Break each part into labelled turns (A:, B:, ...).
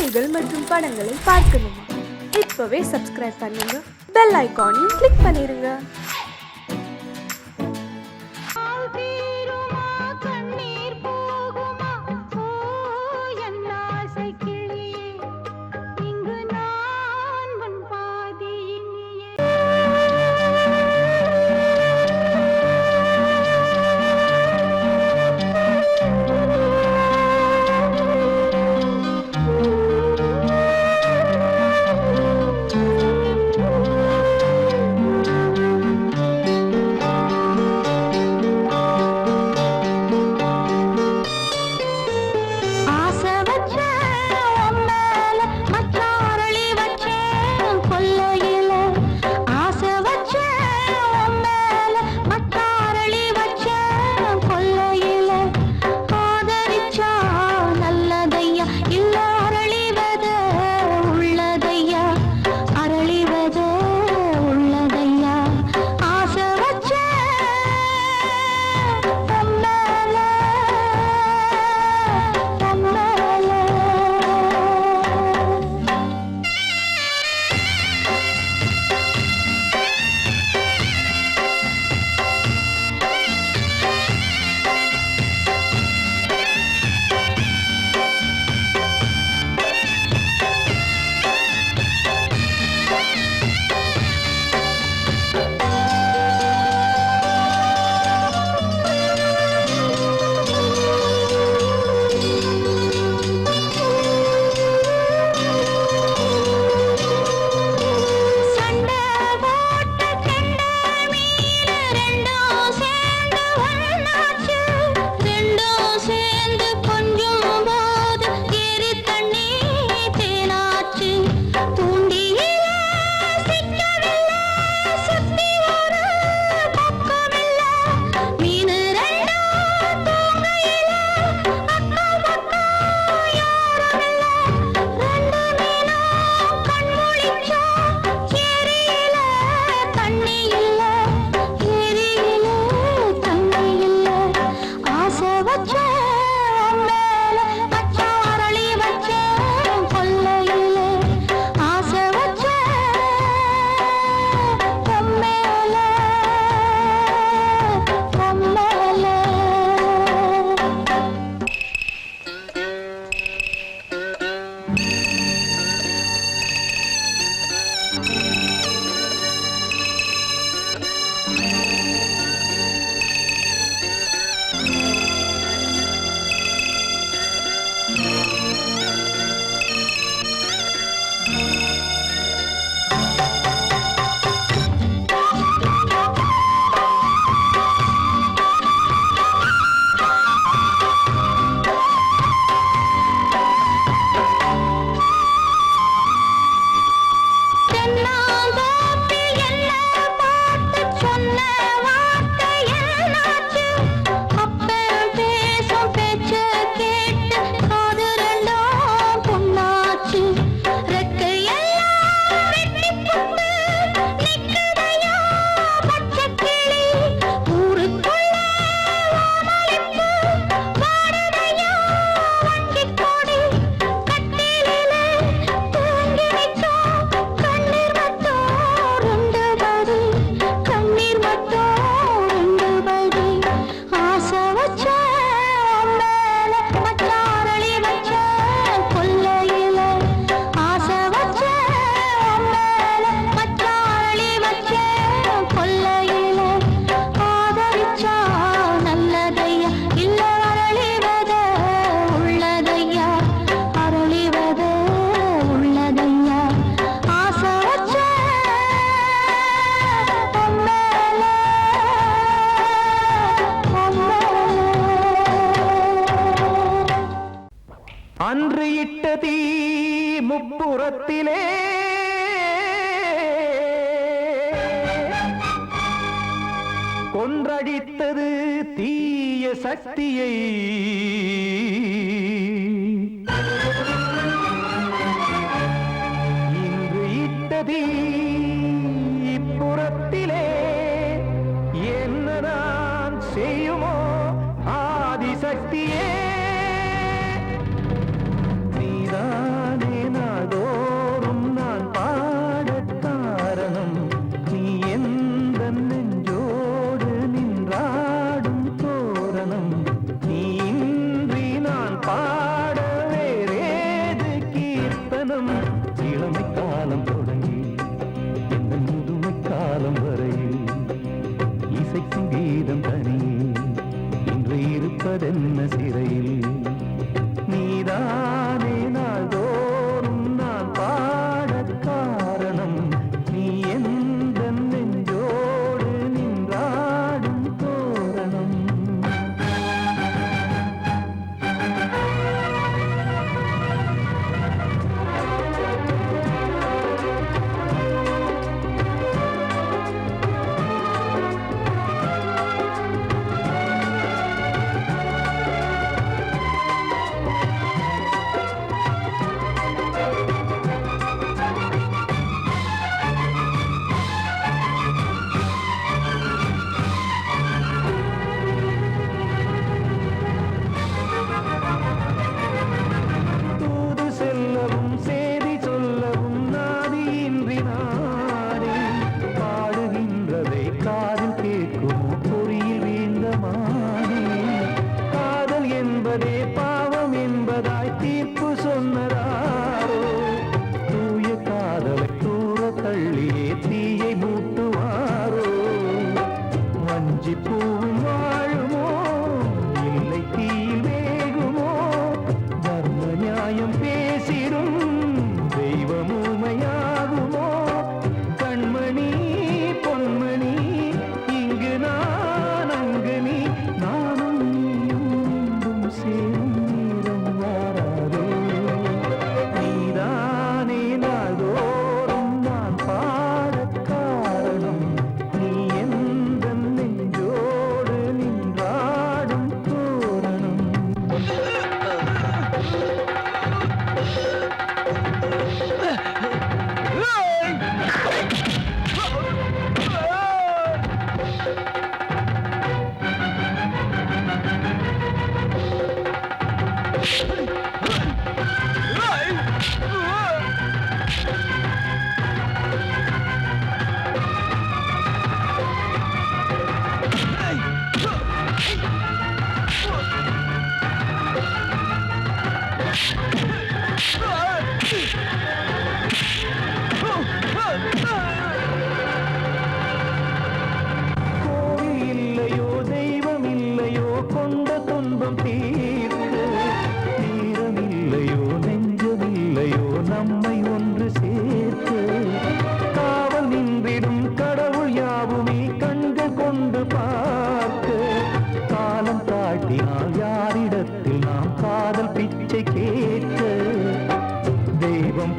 A: செய்திகள் மற்றும் படங்களை பார்க்கணுமா? இப்பவே சப்ஸ்கிரைப் பண்ணுங்க, பெல் ஐகானையும் கிளிக் பண்ணிருங்க.
B: அன்று இட்ட தீ முப்புறத்திலே கொன்றடித்தது தீய சக்தியை. இன்று இட்ட தீ இப்புறத்திலே என்னதான் செய்யுமோ ஆதிசக்தியே. நீதானே கீர்த்தனம் இளமை காலம் தொடங்கி இந்த முதுமை காலம் வரையில் இசைக்கும் கீதம் தனியே இன்று இருப்பதென்ன சிறையில் நீதானே நாள்தோறும் நான் பாடக் காரணம் நீ எந்த நெஞ்சோடு நின்றாடும் தோரணம்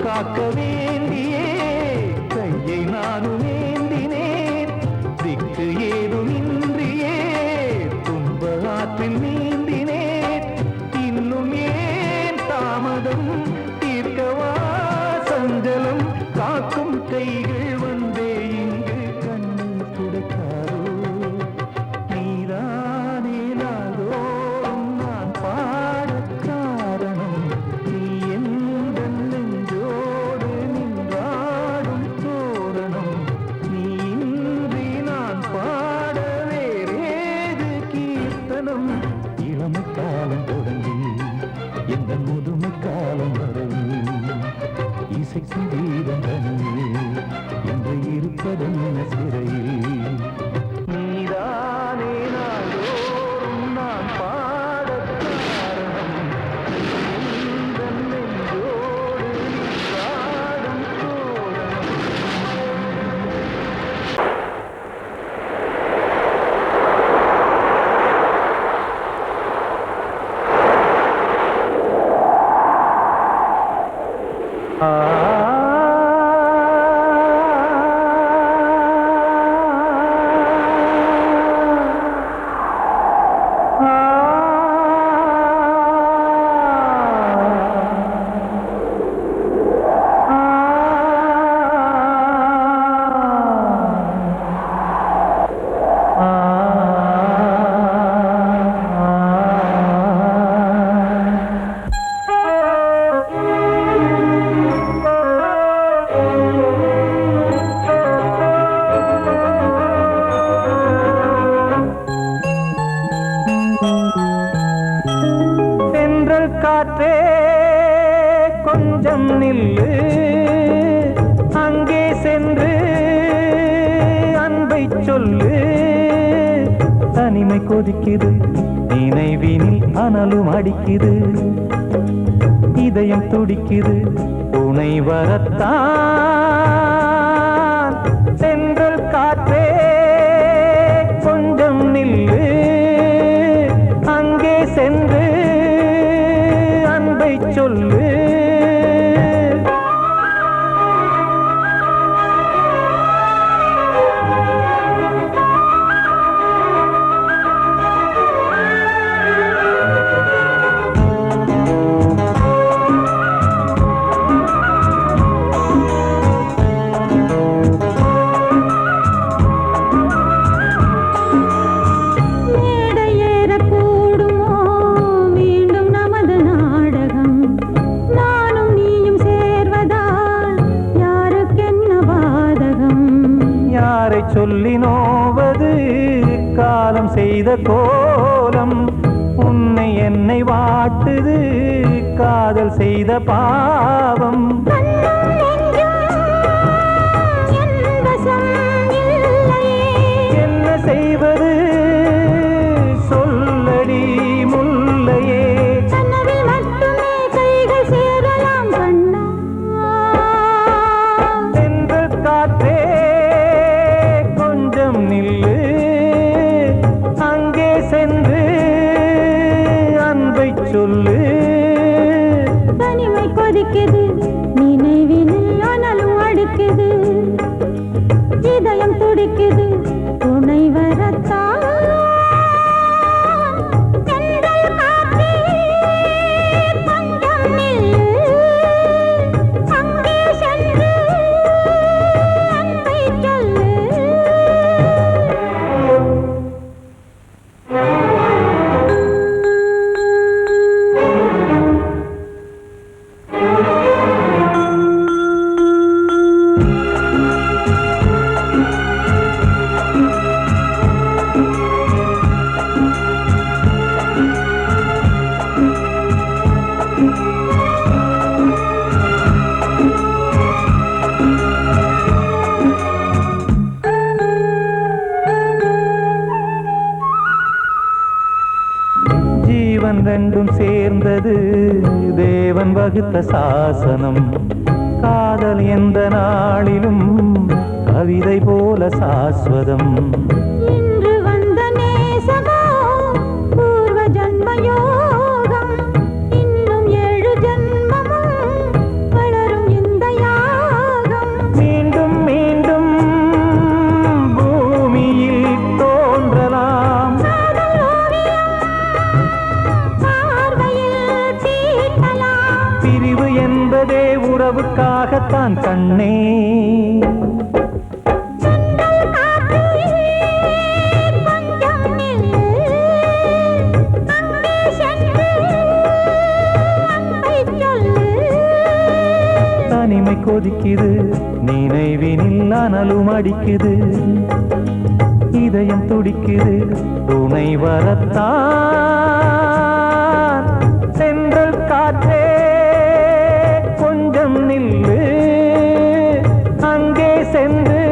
B: காக்க வேண்டியே கையை நானும் ஏந்தினேன் திக்கு ஏதுமின்றியே துன்ப ஆற்றில் நீந்தினேன் இன்னும் ஏன் தாமதம் தீர்க்கவா சஞ்சலம் காக்கும் கைகள் வந்தே இங்கு கண்ணீர் துடைக்காரோ நீதானே நாளோறும் நான் பாடக் காரணம் நீ எந்த நெஞ்சோடு நின்றாடும் தோரணம் நீ இன்றி நான் பாட வேறேது கீர்த்தனம் இளமை காலம் தொடங்கி எந்த முதுமை காலம் வரையில் இசைக்கும் கீதம் தனியே என்று இருப்பதென்ன சிறையில் நீதானே நாளோறும் நான் பாடக் காரணம் எந்த நெஞ்சோடு நின்றாடும் தோரணம் கொஞ்சம் நில்லு அங்கே சென்று அன்பை சொல்லு தனிமை கொதிக்குது நினைவினில் அனலும் அடிக்குது இதயம் துடிக்குது துணை வரத்தான் சென்றல் காற்றே கொஞ்சம் நில்லு அங்கே சென்று அன்பை சொல்லு சொல்லி நோவது காலம் செய்த கோலம் உன்னை என்னை வாட்டுது காதல் செய்த பாவம் என்ன செய்வது சொல்லடி முல்லையே சென்றல் காற்றே நில்லு அங்கே சென்று அன்பை சொல்லு
C: தனிமை கொதிக்குது நினைவினில் அனலும் அடிக்குது இதயம் துடிக்குது துணை வரத்தான்
B: ரெண்டும் சேர்ந்தது தேவன் வகுத்த சாசனம் காதல் எந்த நாளிலும் கவிதை போல சாஸ்வதம்
C: இன்று வந்த நேசமோ பூர்வ ஜன்மயோகம் இன்னும் 7 ஜன்மமும் வளரும் இந்த யாகம்
B: மீண்டும் மீண்டும் பூமியில் தோன்றலாம் பிரிவு என்பதே உறவுக்காகத்தான் கண்ணே தனிமை கொதிக்குது நினைவினில் அனலும் அடிக்குது இதயம் துடிக்குது துணை வரத்தான் சென்றல் காற்றே கொஞ்சம் நில்லு அங்கே சென்று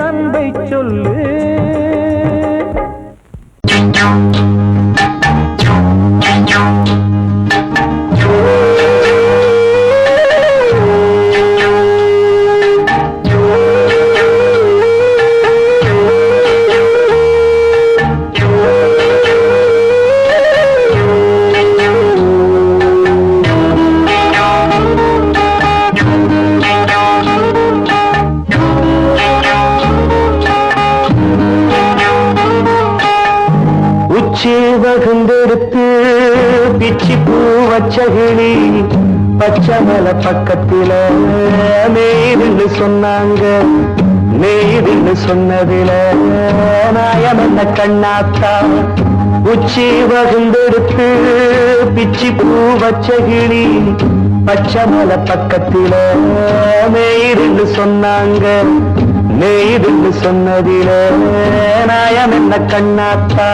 B: அன்பை சொல்லு வகுந்தெடுத்து பிச்சி பூ வச்சகிளி பச்சமல பக்கத்தில மேய்துன்னு சொன்னாங்க மேய்துன்னு சொன்னதில நாயம் என்ன கண்ணாத்தா உச்சி வகுந்தெடுத்து பிச்சி பூ வச்சகிளி பச்சமல பக்கத்தில மேய்துன்னு சொன்னாங்க மேய்துன்னு சொன்னதில நாயம் என்ன கண்ணாத்தா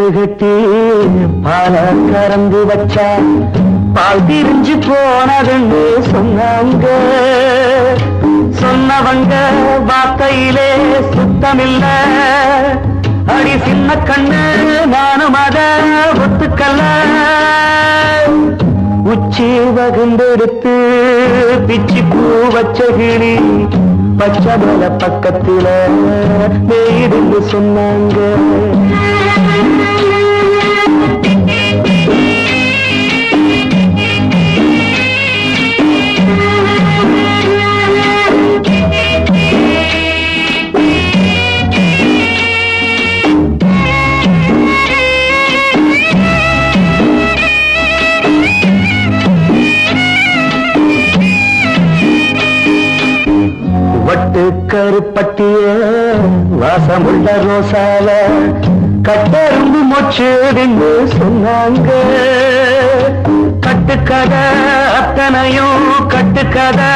B: கயிறு கட்டி பால கறந்து வச்சா பால் திரிஞ்சு போனதுன்னு சொன்னாங்க. சொன்னவங்க வார்த்தையிலே சுத்தமில்ல. அடி சின்ன கண்ணு நானும் அத ஒத்துக்கல்ல. உச்சி வகுந்தெடுத்து பிச்சி பூ வச்ச கிளி பச்சை மலை பக்கத்தில மேடுன்னு சொன்னாங்க. வட்டு கருப்பட்டிய வாசமுள்ள ரோசால கட்டெரும்பு மொச்சுன்னு சொன்னாங்க. கட்டுக்கதை அத்தனையும் கட்டுக்கதை,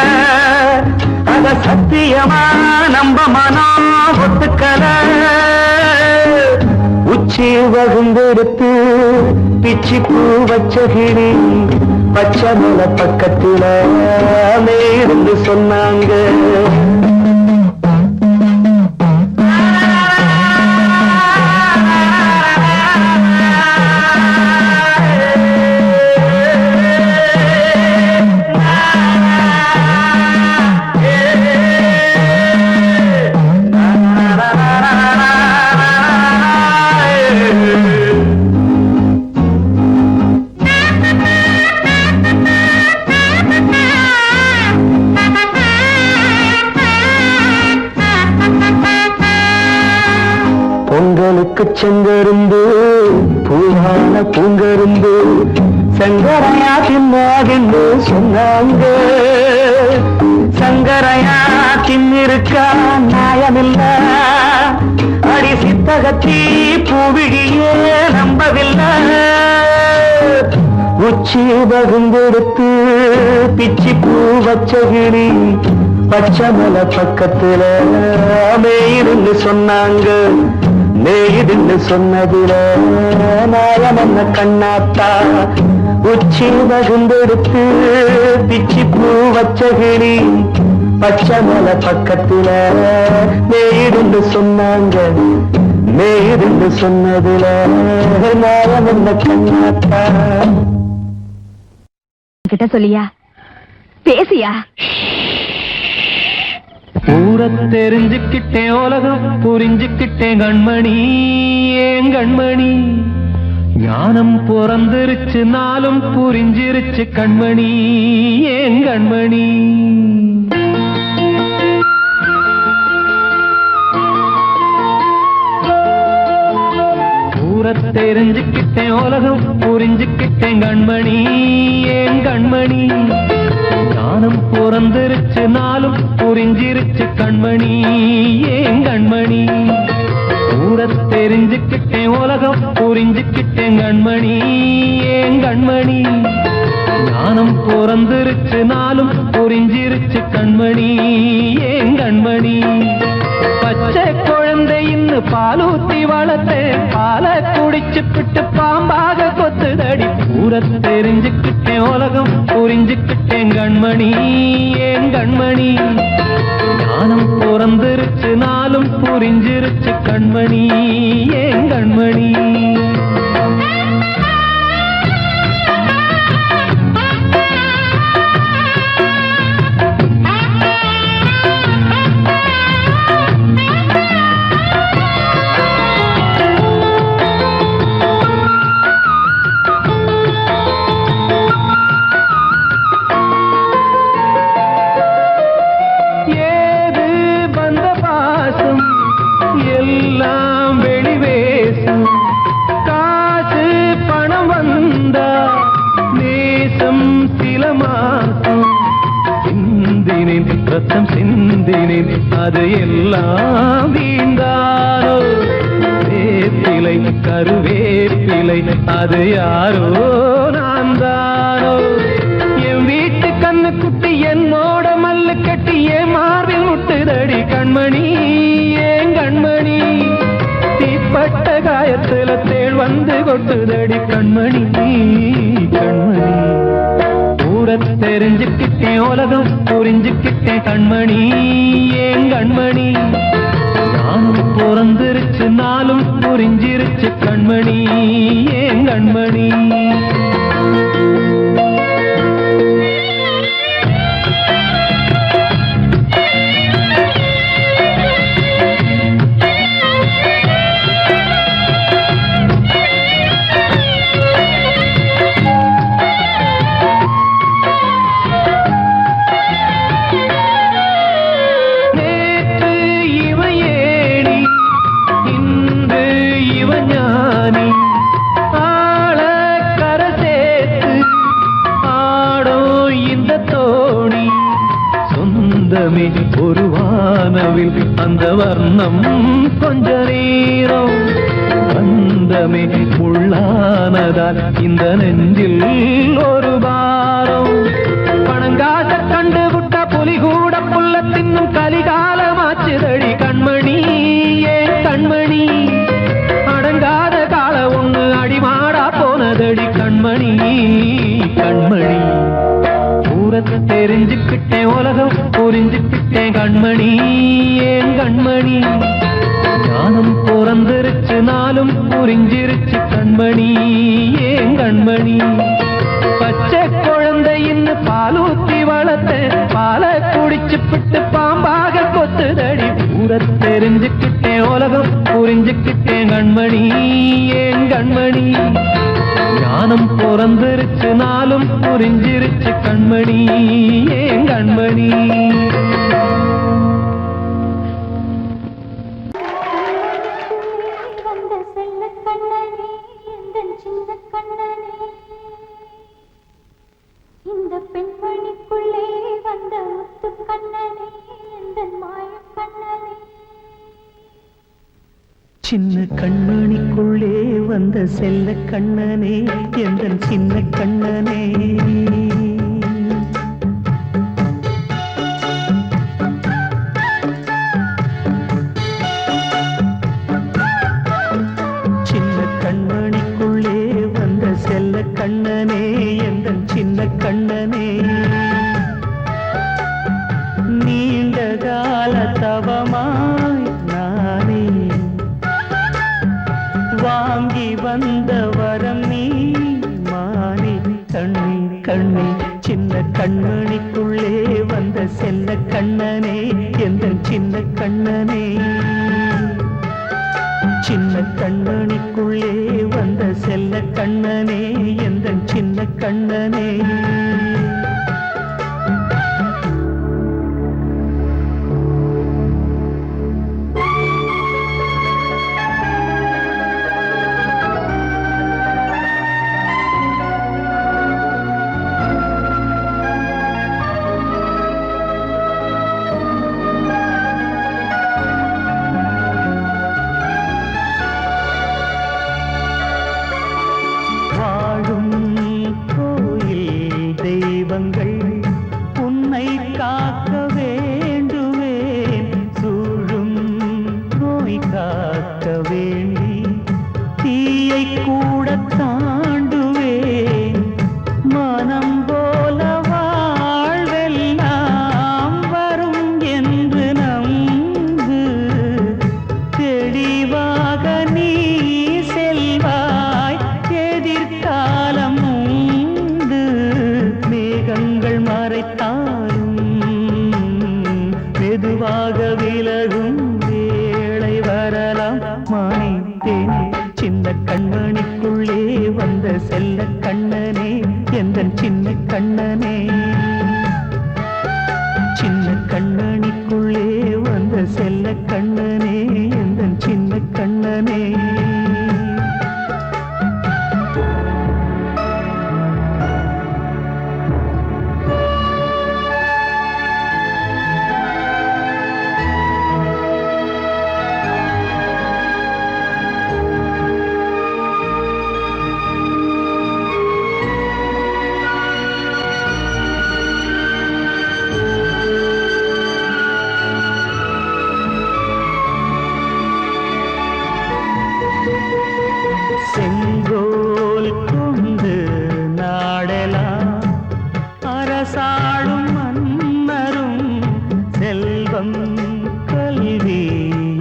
B: அத சத்தியமா நம்ப மனம் ஒத்துக்கலை. உச்சி வகுந்தெடுத்து பிச்சி பூ வச்ச கிளி பச்சை மலை பக்கத்தில மேருந்து சொன்னாங்க. பொங்கலுக்கு செங்கருந்து பூவான பூங்கருந்து சங்கரையா தின்னாகின்னு சொன்னாங்க. சங்கரையா தின்னிருக்கா நியாயமில்ல. அடி சித்தகத்தி பூவிழியே நம்பவில்லை. உச்சி வகுந்தெடுத்து பிச்சி பூ வச்ச கிளி பச்சை மலை பக்கத்துல மேயிருந்து சொன்னாங்க. மேயிருந்து சொன்னதுல நாயம் என்ன கண்ணாத்தா. உச்சி வகுந்தெடுத்து பிச்சி பூ வச்ச கிளி பச்சை மலை பக்கத்துல மேயிருந்து சொன்னாங்க. மேயிருந்து சொன்னதுல நாயம் என்ன கண்ணாத்தா.
C: கிட்ட சொல்லியா பேசியா?
B: ஊர தெரிஞ்சுக்கிட்டேன், உலகம் புரிஞ்சுக்கிட்டேன் கண்மணி. ஏன் கண்மணி ஞானம் பிறந்திருச்சு, நாளும் புரிஞ்சிருச்சு கண்மணி. ஏன் கண்மணி ஊர தெரிஞ்சுக்கிட்டேன், உலகம் புரிஞ்சுக்கிட்டேன் கண்மணி. ஏன் கண்மணி ஞானம் பிறந்திருச்சு, நாளும் புரிஞ்சிருச்சு கண்மணி. ஏன் கண்மணி ஊர தெரிஞ்சுக்கிட்டேன், உலகம் புரிஞ்சுக்கிட்டேன் கண்மணி. ஏன் கண்மணி ஞானம் பிறந்திருச்சு, நாளும் புரிஞ்சிருச்சு கண்மணி. ஏன் கண்மணி பச்சை குழந்தை இன்னும் பாலூத்தி வளர்த்தேன், பாலை குடிச்சு பிட்டு பாம்பாக கொத்துதடி. ஊர தெரிஞ்சுக்கிட்டேன், உலகம் புரிஞ்சுக்கிட்டேன் கண்மணி. ஏன் கண்மணி ஞானம் பிறந்திருச்சு, நாளும் புரிஞ்சிருச்சு கண்மணி. ஏன் கண்மணி எல்லாம் வெளிவேசம். காசு பணம் வந்தா நேசம் சில மாசம். சிந்தினேன் ரத்தம் சிந்தினேன், அது எல்லாம் வீண்டாரோ. வேப்பிலை கருவேப்பிலை அது யாரோ நான் தானோ. என் வீட்டு கண்ணு குட்டி என்னோட மல்லு கட்டி என் மார்பில் முட்டுதடி கண்மணி. ஏன் கண்மணி தீப்பட்ட காயத்துல தேள் வந்த கொட்டுதடி கண்மணி கண்மணி. ஊர தெரிஞ்சுக்கிட்டேன் உலகம் புரிஞ்சுக்கிட்டேன் கண்மணி ஏன் கண்மணி. நானும் பிறந்திருச்சு நாளும் புரிஞ்சிருச்சு கண்மணி ஏன் கண்மணி. ஒரு வானவில் அந்த வர்ணம் கொஞ்ச நேரம் பந்தமே உள்ளானதால் இந்த நெஞ்சில் ஒரு பாரம். பணங்காச கண்டு விட்ட புலி கூட புல்ல தின்னும் கலிகாலமாச்சுதடி கண்மணி ஏன் கண்மணி. அடங்காத கால ஒண்ணு அடிமாடா போனதடி கண்மணி கண்மணி. ஊரத்தை தெரிஞ்சுக்கிட்டேன் உலகம் புரிஞ்சுக்கிட்டேன் கண்மணி ஏன் கண்மணி. ஞானம் பிறந்திருச்சு நாளும் புரிஞ்சிருச்சு கண்மணி ஏன் கண்மணி. பச்சை குழந்தையின்னு பாலூத்தி வளர்த்த பால குடிச்சு பிட்டு பாம்பாக கொத்துதடி. ஊரத்தை தெரிஞ்சுக்கிட்டேன் உலகம் புரிஞ்சுக்கிட்டேன் கண்மணி ஏன் கண்மணி. ஞானம் பிறந்திருச்சு நாளும் புரிஞ்சிருச்சு கண்மணி ஏன் கண்மணி.
D: இந்த பெண்மணிக்குள்ளே வந்த முத்து கண்ணனே இந்த மாய கண்ணனே.
E: சின்ன கண்மணிக்குள்ளே வந்த செல்ல கண்ணனே எந்தன் சின்ன கண்ணனே. சின்ன கண்மணிக்குள்ளே வந்த செல்ல கண்ணனே எந்தன் சின்ன கண்ணனே. நீண்ட கால தவமாய் நானே வாங்கி வந்த வரம் நீ மானே கண்ணே கண்ணே. சின்ன கண்மணிக்குள்ளே வந்த செல்ல கண்ணனே எந்தன் சின்ன கண்ணனே. சின்ன கண்மணிக்குள்ளே வந்த செல்ல கண்ணனே எந்தன் சின்ன கண்ணனே.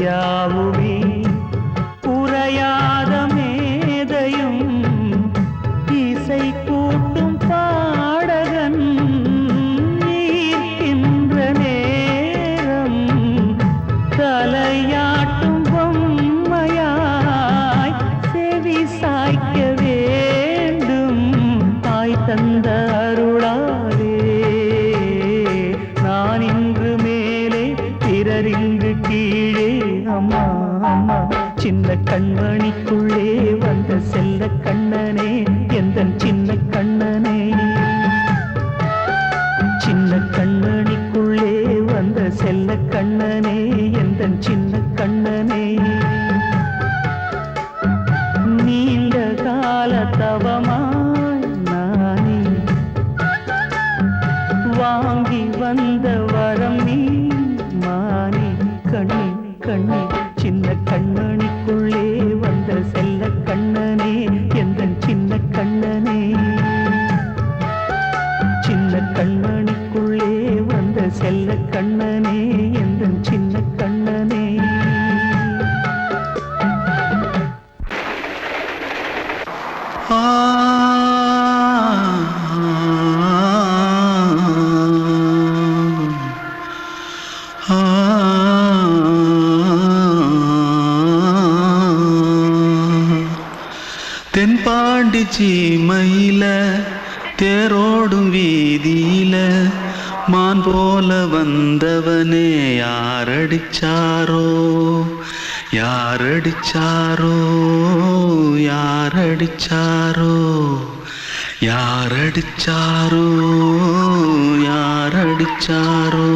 E: யாவுமே உரையாத மேதையும் இசை கூட்டும் பாடகன் ஈர்க்கின்ற நேரம் தலையாட்டும் பொம்மையாய் செவி சாய்க்க வேண்டும் தாய் தந்த அருளாலே நான் இன்று மேலே பிறரிங்கு கீழே அம்மா அம்மா சின்ன கண்மணிக்குள்ளே வந்த செல்ல கண்ணனே எந்தன் சின்ன கண்ணனே சின்ன கண்மணிக்குள்ளே வந்த செல்ல கண்ணனே எந்தன் சின்ன கண்ணனே நீண்ட கால தவமாய் நானே வாங்கி வந்த வரம் நீ மானே கண்ணே கண்ணே சின்ன கண்ணனுக்குள்ளே வந்த செல்ல கண்ணனே எந்தன் சின்ன கண்ணனே சின்ன கண்ணனுக்குள்ளே வந்த செல்ல கண்ணனே எந்தன் சின்ன கண்ணனே
F: தென்பாண்டி சீமையில தேரோடும் வீதியில மான் போல வந்தவனே யாரடிச்சாரோ யாரடிச்சாரோ யாரடிச்சாரோ யாரடிச்சாரோ யாரடிச்சாரோ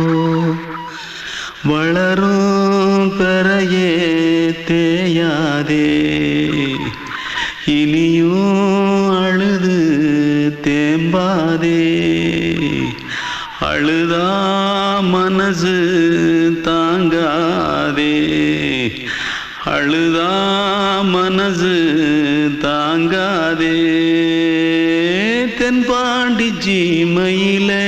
F: வளரும் பெறையே தேயாதே இனியும் அழுது தேம்பாதே அழுதா மனசு தாங்காதே அழுதா மனசு தாங்காதே தென்பாண்டி சீமையிலே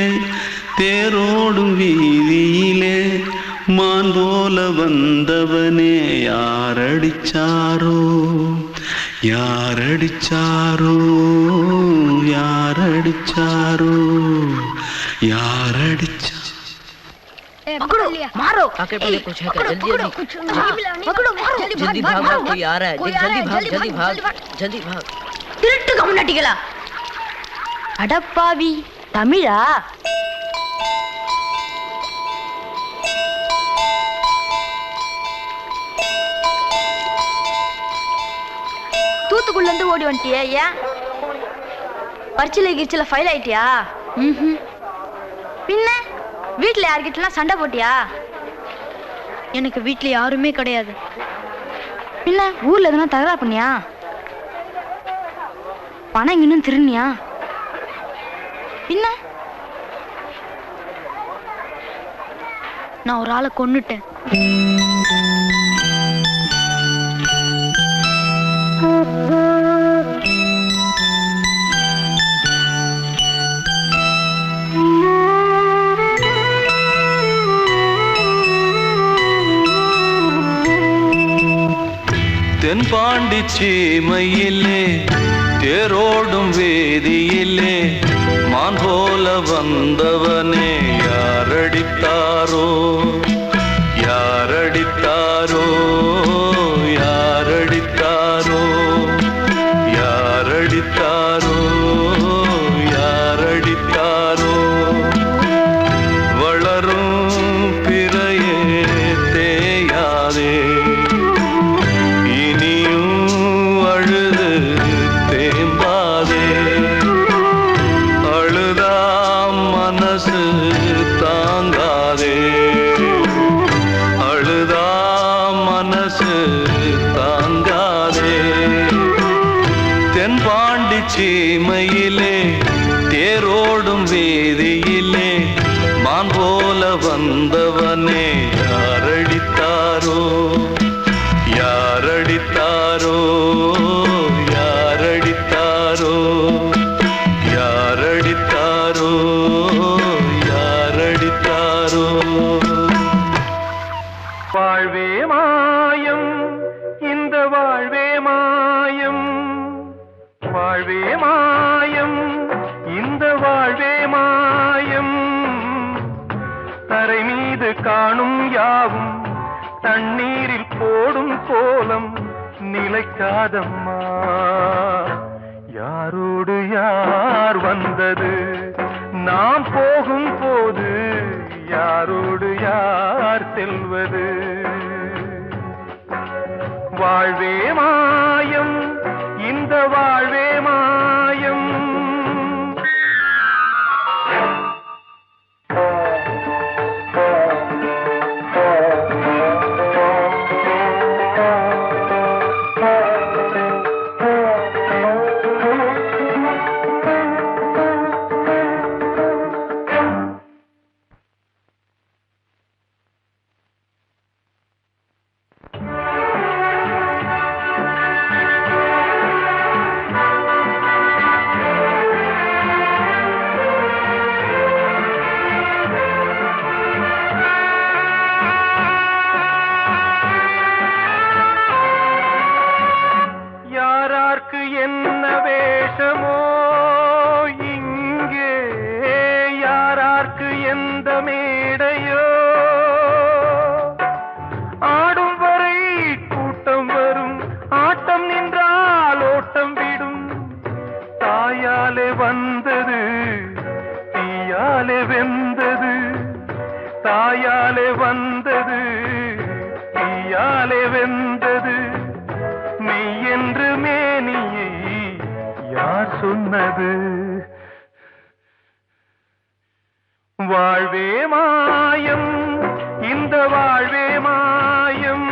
F: தேரோடும் வீதியிலே மான் போல வந்தவனே யாரடிச்சாரோ யாரடிச்சாரோ யாரடிச்சாரோ யாரடிச்சா
C: मारो
G: आके पहले कुछ है क्या जल्दी जल्दी जल्दी भाग भाग कोई आ रहा है जल्दी भाग जल्दी भाग
C: திருட்டு கம்முனாட்டிகளா அடப்பாவி தமிழா தூத்துக்குள்ள இருந்து ஓடி வந்துட்டியா ஏன் பரிச்சில கிரிச்சில ஃபைல் ஆயிட்டியா பின்ன வீட்டுல யார்கிட்டலாம் சண்டை போட்டியா எனக்கு வீட்டுல யாருமே கிடையாது பின்ன ஊர்ல எதுனா தகராறு பண்ணியா பணம் இன்னும் திருநியா பின்ன நான் ஒரு ஆளை கொன்னுட்டேன்
F: தென்பாண்டி சீமையிலே தேரோடும் வேதியிலே மான் போல வந்தவனே யாரடித்தாரோ யாரடித்தாரோ யாரடித்தாரோ யாரடித்தாரோ யாரடித்தாரோ வளரும் பிறையே தேயாதே அழுது தேம்பாதே அழுதா மனசு தாங்காதே
B: வாழ்வே மாயம் இந்த வாழ்வே மாயம் வாழ்வே மாயம் இந்த வாழ்வே மாயம் தரை மீது காணும் யாவும் தண்ணீரில் போடும் கோலம் நிலைக்காதம்மா யாரோடு யார் வந்தது நாம் போகும் போது யாரோடு யார் செல்வது வாழ்வே மாயம் இந்த வாழ்வே மாயம் என்ன வேஷமோ இங்கே யாரார்க்கு எந்த மேடையோ ஆடும் வரை கூட்டம் வரும் ஆட்டம் நின்றால் ஓட்டம் விடும் தாயாலே வந்தது தீயாலே வெந்தது தாயாலே வந்தது தீயாலே வெந்தது மெய் என்று மேனியை யார் சொன்னது வாழ்வே மாயம் இந்த வாழ்வே மாயம்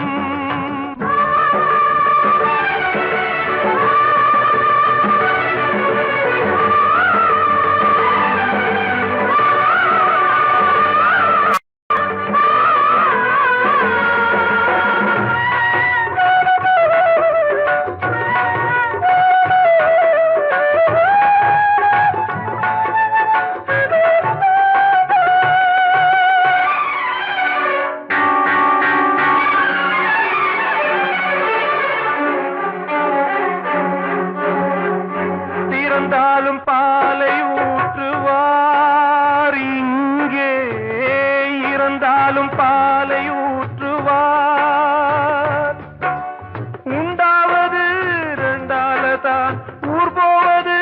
B: இறந்தாலும் பாலை ஊற்றுவார் இங்கே இறந்தாலும் பாலை ஊற்றுவார் உண்டாவது ரெண்டாலதான் ஊர் போவது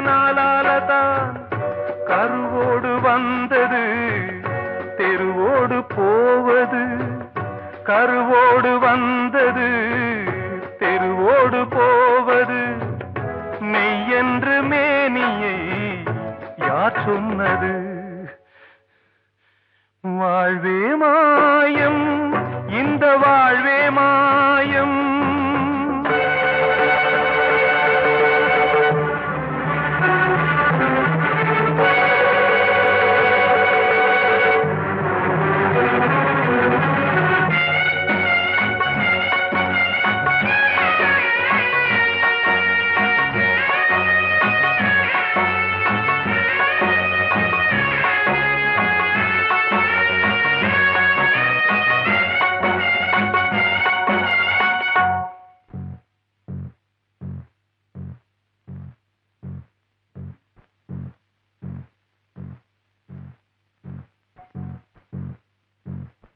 B: நாலாலதான் கருவோடு வந்தது தெருவோடு போவது கருவோடு வந்தது தெருவோடு போவது மெய் என்று மேனியை யார் சொன்னது வாழ்வே மாயம் இந்த வாழ்வே மாயம்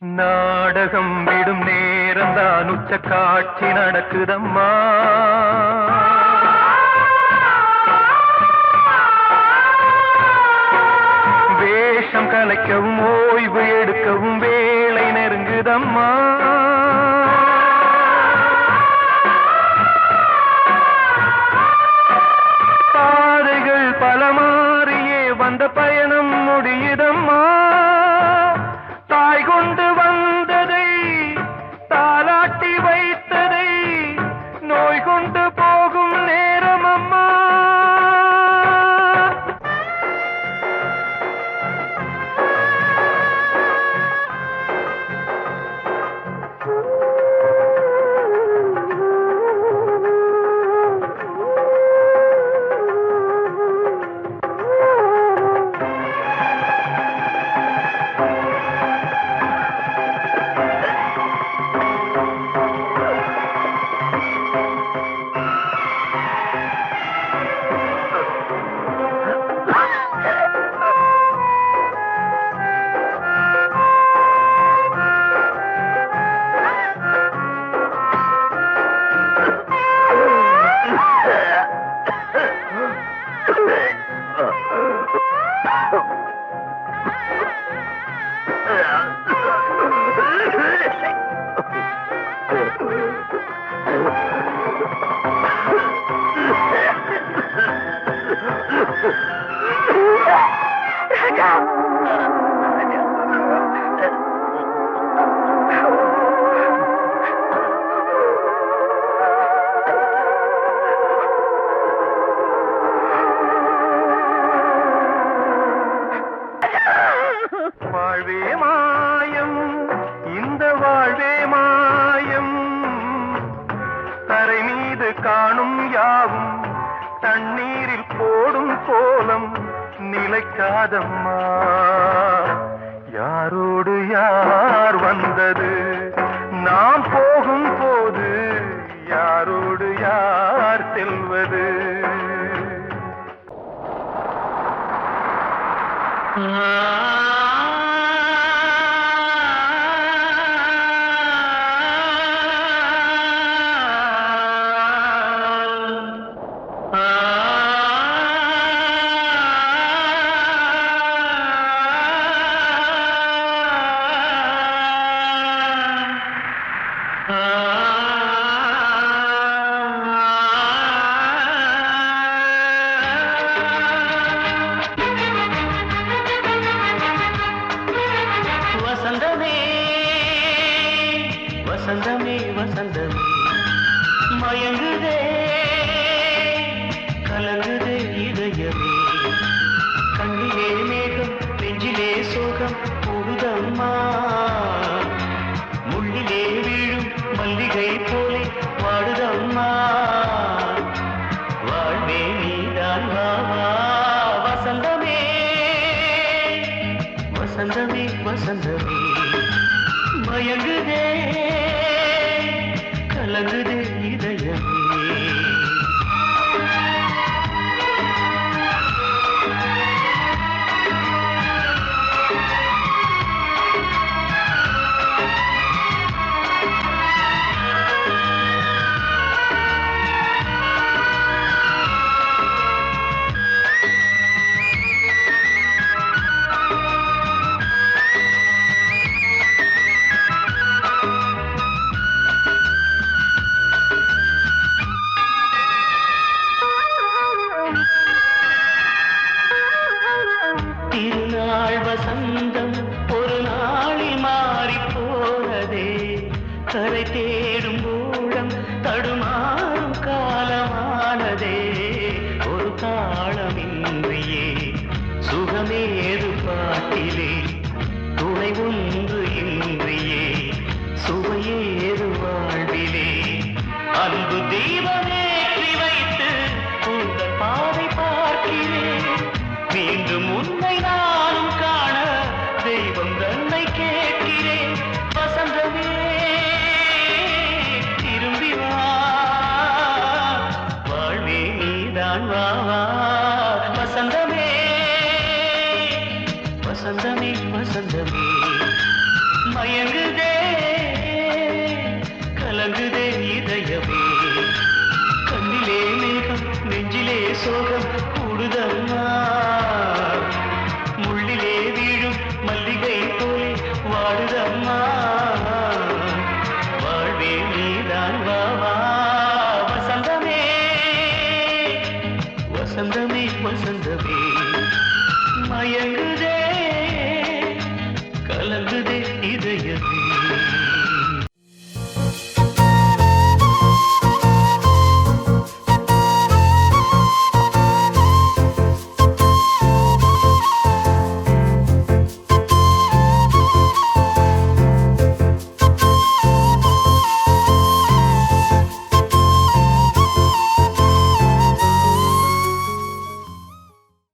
B: நாடகம் விடும் நேரம் தான் உச்ச காட்சி நடக்குதம்மா வேஷம் கலைக்கவும் ஓய்வு எடுக்கவும் வேளை நெருங்குதம்மா பாதைகள் பல மாறியே வந்த பயணம் முடியுதம்மா தாய் கொண்டு வந்ததை தாலாட்டி வைத்ததை நோய் கொண்டு போகும் நேரம் அம்மா வாழ்வே மாயம், இந்த வாழ்வே மாயம், தரை மீது காணும் யாவும் தண்ணீரில் போடும் கோலம் நிலைக்காதம்மா. யாரோடு யார் வந்தது நாம் போகும் போது, யாரோடு யார் செல்வது?
E: வசந்தமே வசந்தமே வசந்தமே மயங்குதே கலங்குதே இதயமே. கண்ணிலே மேகம் நெஞ்சிலே சோகம் கூடுதம்மா. முள்ளிலே வீழும் மல்லிகை போலே வாடுதம்மா. வாழ்வே நீதான் வாவா. வசந்தமே வசந்தமே வசந்தமே மயங்குதே கலங்குதே இதயமே. திருநாள் வசந்தம் ஒரு நாளில் மாறி போனதே. கரை தேடும் ஊழம் தடுமா